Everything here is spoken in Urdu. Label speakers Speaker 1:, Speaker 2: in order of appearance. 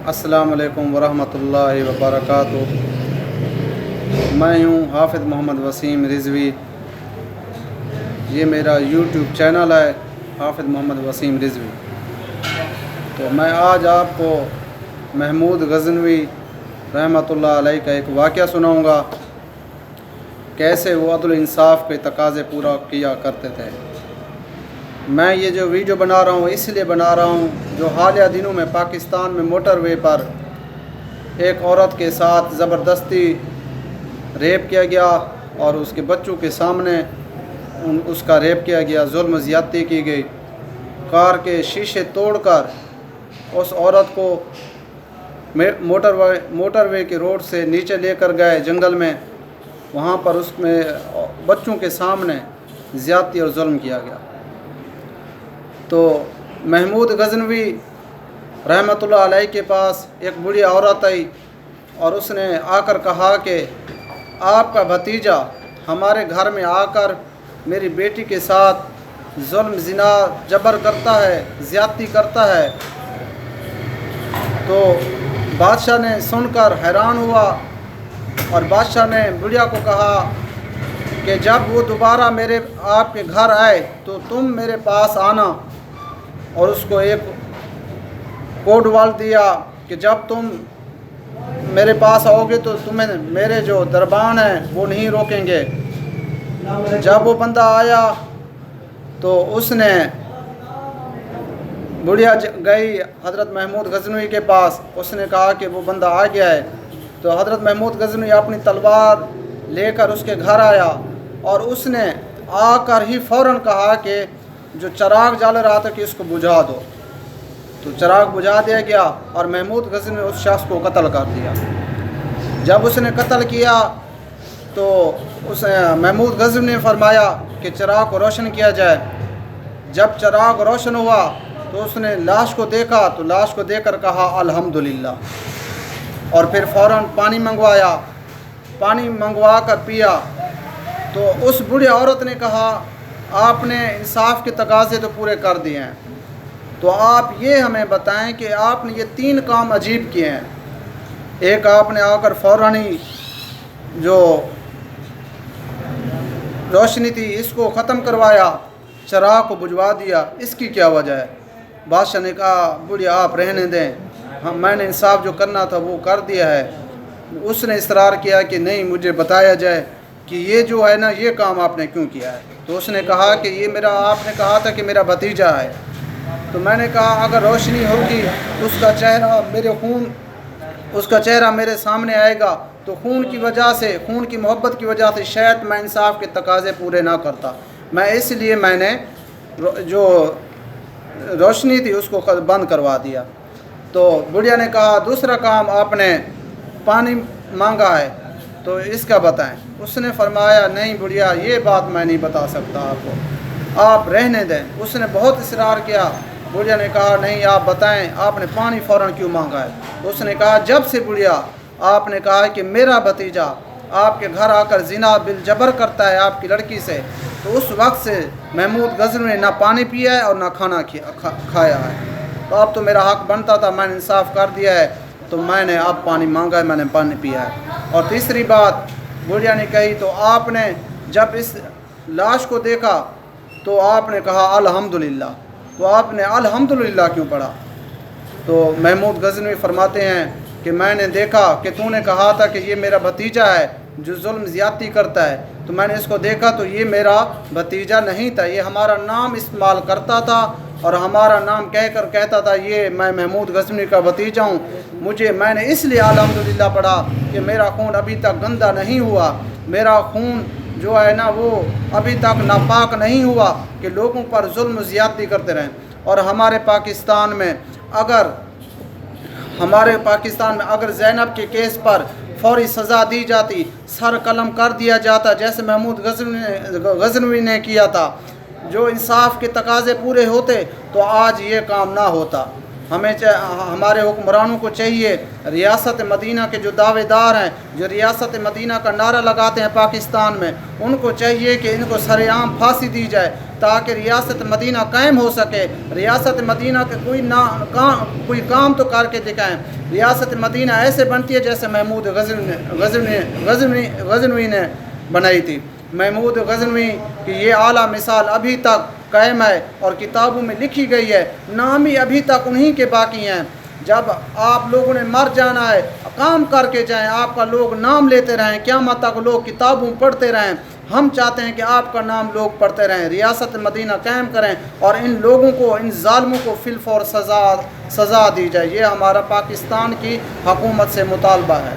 Speaker 1: السلام علیکم ورحمۃ اللہ وبرکاتہ۔ میں ہوں حافظ محمد وسیم رضوی۔ یہ میرا یوٹیوب چینل ہے حافظ محمد وسیم رضوی۔ تو میں آج آپ کو محمود غزنوی رحمۃ اللہ علیہ کا ایک واقعہ سناؤں گا، کیسے وہ عدل انصاف کے تقاضے پورا کیا کرتے تھے۔ میں یہ جو ویڈیو بنا رہا ہوں اس لیے بنا رہا ہوں جو حالیہ دنوں میں پاکستان میں موٹر وے پر ایک عورت کے ساتھ زبردستی ریپ کیا گیا اور اس کے بچوں کے سامنے اس کا ریپ کیا گیا، ظلم زیادتی کی گئی۔ کار کے شیشے توڑ کر اس عورت کو موٹر وے کے روڈ سے نیچے لے کر گئے جنگل میں، وہاں پر اس میں بچوں کے سامنے زیادتی اور ظلم کیا گیا۔ تو محمود غزنوی رحمۃ اللہ علیہ کے پاس ایک بوڑھی عورت آئی اور اس نے آ کر کہا کہ آپ کا بھتیجا ہمارے گھر میں آ کر میری بیٹی کے ساتھ ظلم زنا جبر کرتا ہے، زیادتی کرتا ہے۔ تو بادشاہ نے سن کر حیران ہوا اور بادشاہ نے بڑھیا کو کہا کہ جب وہ دوبارہ آپ کے گھر آئے تو تم میرے پاس آنا، اور اس کو ایک کوڈ وال دیا کہ جب تم میرے پاس آؤ گے تو تمہیں میرے جو دربان ہیں وہ نہیں روکیں گے۔ جب وہ بندہ آیا تو اس نے بڑھیا گئی حضرت محمود غزنوی کے پاس، اس نے کہا کہ وہ بندہ آ گیا ہے۔ تو حضرت محمود غزنوی اپنی تلوار لے کر اس کے گھر آیا اور اس نے آ کر ہی فوراً کہا کہ جو چراغ جل رہا تھا کہ اس کو بجھا دو۔ تو چراغ بجھا دیا گیا اور محمود غزنوی نے اس شخص کو قتل کر دیا۔ جب اس نے قتل کیا تو محمود غزنوی نے فرمایا کہ چراغ کو روشن کیا جائے۔ جب چراغ روشن ہوا تو اس نے لاش کو دیکھا تو لاش کو دیکھ کر کہا الحمدللہ، اور پھر فوراً پانی منگوایا، پانی منگوا کر پیا۔ تو اس بوڑھی عورت نے کہا آپ نے انصاف کے تقاضے تو پورے کر دیے ہیں، تو آپ یہ ہمیں بتائیں کہ آپ نے یہ 3 کام عجیب کیے ہیں۔ ایک، آپ نے آ کر فوراً ہی جو روشنی تھی اس کو ختم کروایا، چراغ کو بجھوا دیا، اس کی کیا وجہ ہے؟ بادشاہ نے کہا بوڑھی آپ رہنے دیں، میں نے انصاف جو کرنا تھا وہ کر دیا ہے۔ اس نے اصرار کیا کہ نہیں، مجھے بتایا جائے کہ یہ جو ہے نا یہ کام آپ نے کیوں کیا ہے؟ تو اس نے کہا کہ یہ آپ نے کہا تھا کہ میرا بھتیجا ہے۔ تو میں نے کہا اگر روشنی ہوگی اس کا چہرہ میرے سامنے آئے گا تو خون کی وجہ سے، خون کی محبت کی وجہ سے شاید میں انصاف کے تقاضے پورے نہ کرتا، اس لیے میں نے جو روشنی تھی اس کو بند کروا دیا۔ تو بڑھیا نے کہا دوسرا کام آپ نے پانی مانگا ہے، تو اس کا بتائیں۔ اس نے فرمایا نہیں بڑھیا، یہ بات میں نہیں بتا سکتا آپ کو، آپ رہنے دیں۔ اس نے بہت اصرار کیا، بڑھیا نے کہا نہیں آپ بتائیں آپ نے پانی فوراً کیوں مانگا ہے؟ تو اس نے کہا جب سے بڑھیا آپ نے کہا کہ میرا بھتیجا آپ کے گھر آ کر زنا بالجبر کرتا ہے آپ کی لڑکی سے، تو اس وقت سے محمود غزنوی نے نہ پانی پیا ہے اور نہ کھانا کھایا ہے۔ تو اب تو میرا حق بنتا تھا، میں نے انصاف کر دیا ہے، تو میں نے اب پانی مانگا ہے، میں نے پانی پیا ہے۔ اور تیسری بات بڑھیا نے کہی، تو آپ نے جب اس لاش کو دیکھا تو آپ نے کہا الحمدللہ، تو آپ نے الحمدللہ کیوں پڑھا؟ تو محمود غزنوی فرماتے ہیں کہ میں نے دیکھا کہ تو نے کہا تھا کہ یہ میرا بھتیجا ہے جو ظلم زیادتی کرتا ہے، تو میں نے اس کو دیکھا تو یہ میرا بھتیجا نہیں تھا، یہ ہمارا نام استعمال کرتا تھا اور ہمارا نام کہہ کر کہتا تھا یہ میں محمود غزنوی کا بھتیجا ہوں۔ میں نے اس لیے الحمدللہ پڑھا کہ میرا خون ابھی تک گندا نہیں ہوا، میرا خون جو ہے نا وہ ابھی تک ناپاک نہیں ہوا کہ لوگوں پر ظلم و زیادتی کرتے رہیں۔ اور ہمارے پاکستان میں اگر زینب کے کیس پر فوری سزا دی جاتی، سر قلم کر دیا جاتا جیسے محمود غزنوی نے کیا تھا، جو انصاف کے تقاضے پورے ہوتے تو آج یہ کام نہ ہوتا۔ ہمارے حکمرانوں کو چاہیے، ریاست مدینہ کے جو دعوے دار ہیں، جو ریاست مدینہ کا نعرہ لگاتے ہیں پاکستان میں، ان کو چاہیے کہ ان کو سر عام پھانسی دی جائے تاکہ ریاست مدینہ قائم ہو سکے۔ ریاست مدینہ کے کوئی کام تو کر کے دکھائیں۔ ریاست مدینہ ایسے بنتی ہے جیسے محمود غزنوی نے بنائی تھی۔ محمود غزنوی کی یہ اعلیٰ مثال ابھی تک قائم ہے اور کتابوں میں لکھی گئی ہے، نام ہی ابھی تک انہی کے باقی ہیں۔ جب آپ لوگوں نے مر جانا ہے، کام کر کے جائیں، آپ کا لوگ نام لیتے رہیں، قیامت تک لوگ کتابوں پڑھتے رہیں۔ ہم چاہتے ہیں کہ آپ کا نام لوگ پڑھتے رہیں، ریاست مدینہ قائم کریں اور ان لوگوں کو، ان ظالموں کو فی الفور سزا دی جائے۔ یہ ہمارا پاکستان کی حکومت سے مطالبہ ہے۔